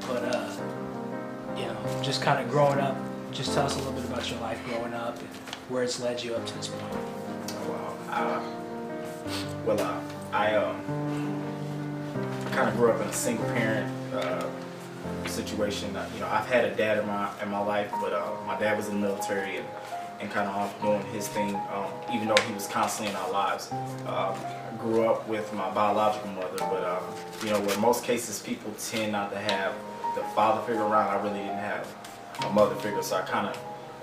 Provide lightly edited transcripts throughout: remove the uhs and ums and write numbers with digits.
But you know, just kind of growing up. Just tell us a little bit about your life growing up and where it's led you up to this point. Oh, wow. I kind of grew up in a single parent situation. You know, I've had a dad in my life, but my dad was in the military and kind of off doing his thing, even though he was constantly in our lives. I grew up with my biological mother, but you know, where most cases people tend not to have the father figure around, I really didn't have a mother figure, so I kind of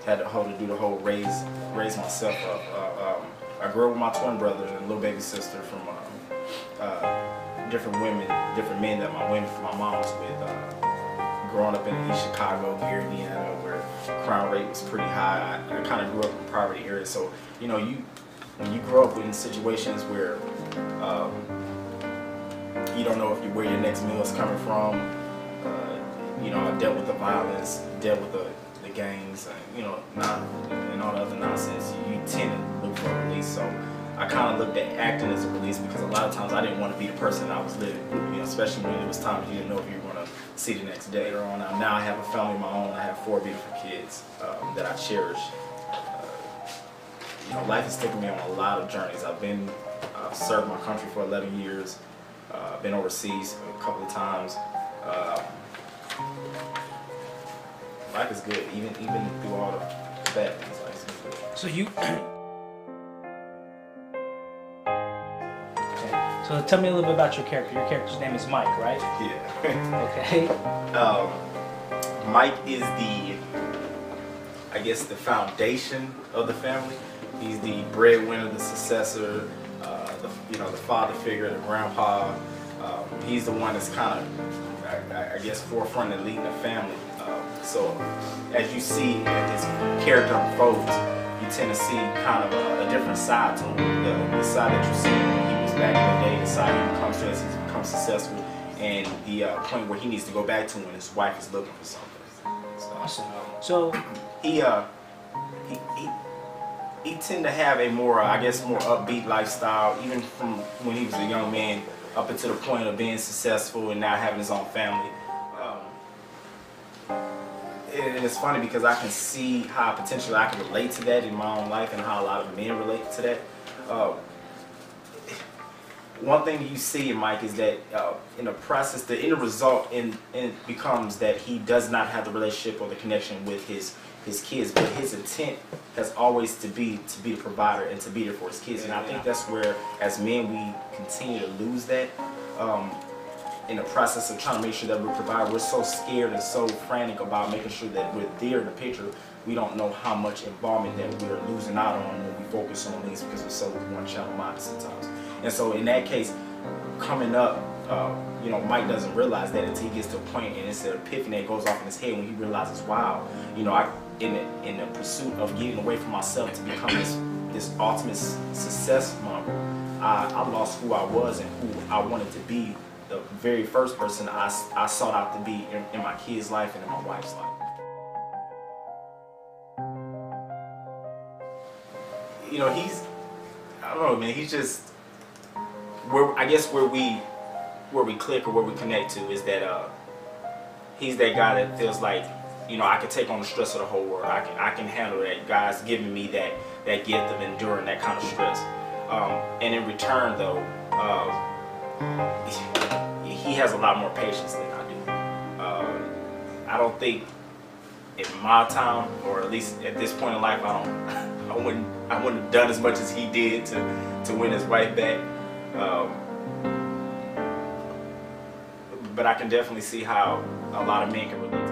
had to do the whole raise myself up. I grew up with my twin brother and a little baby sister from different women, different men that my mom was with. Growing up in East Chicago, Gary, Indiana, where crime rate was pretty high, I kind of grew up in poverty areas. So you know, when you grow up in situations where you don't know where your next meal is coming from. You know, I dealt with the violence, dealt with the gangs, you know, and all the other nonsense. You tend to look for a release. So I kind of looked at acting as a release because a lot of times I didn't want to be the person that I was living. You know, especially when it was times you didn't know if you were going to see the next day. Later on, now I have a family of my own. I have 4 beautiful kids that I cherish. You know, life has taken me on a lot of journeys. I've served my country for 11 years. I've been overseas a couple of times. Life is good, even through all the bad things. Life is good. So you. Okay. So tell me a little bit about your character. Your character's name is Mike, right? Yeah. Okay. Mike is I guess the foundation of the family. He's the breadwinner, the successor, the father figure, the grandpa. He's the one that's kind of, I guess, forefront and leading the family. So as you see his character unfolds, you tend to see kind of a different side to him. The side that you see when he was back in the day, the side he becomes as he becomes successful, and the point where he needs to go back to when his wife is looking for something. Awesome. So he tend to have a more, I guess, more upbeat lifestyle, even from when he was a young man up until the point of being successful and now having his own family. And it's funny because I can see how potentially I can relate to that in my own life and how a lot of men relate to that. One thing you see in Mike is that in the process, the end result becomes that he does not have the relationship or the connection with his kids, but his intent has always to be the provider and to be there for his kids. And I think that's where, as men, we continue to lose that. In the process of trying to make sure that we provide, we're so scared and so frantic about making sure that we're there in the picture. We don't know how much involvement that we're losing out on when we focus on things because we're so one-channel minded sometimes. And so in that case, coming up, you know, Mike doesn't realize that until he gets to a point and it's an epiphany that goes off in his head when he realizes, wow, you know, in the pursuit of getting away from myself to become this ultimate success model, I lost who I was and who I wanted to be. The very first person I sought out to be in my kid's life and in my wife's life. You know, I don't know, man, he's just, I guess where we click or where we connect to is that he's that guy that feels like, you know, I can take on the stress of the whole world. I can handle that. God's giving me that gift of enduring that kind of stress. And in return, though, he has a lot more patience than I do. I don't think in my time, or at least at this point in life, I wouldn't have done as much as he did to win his wife back. But I can definitely see how a lot of men can relate to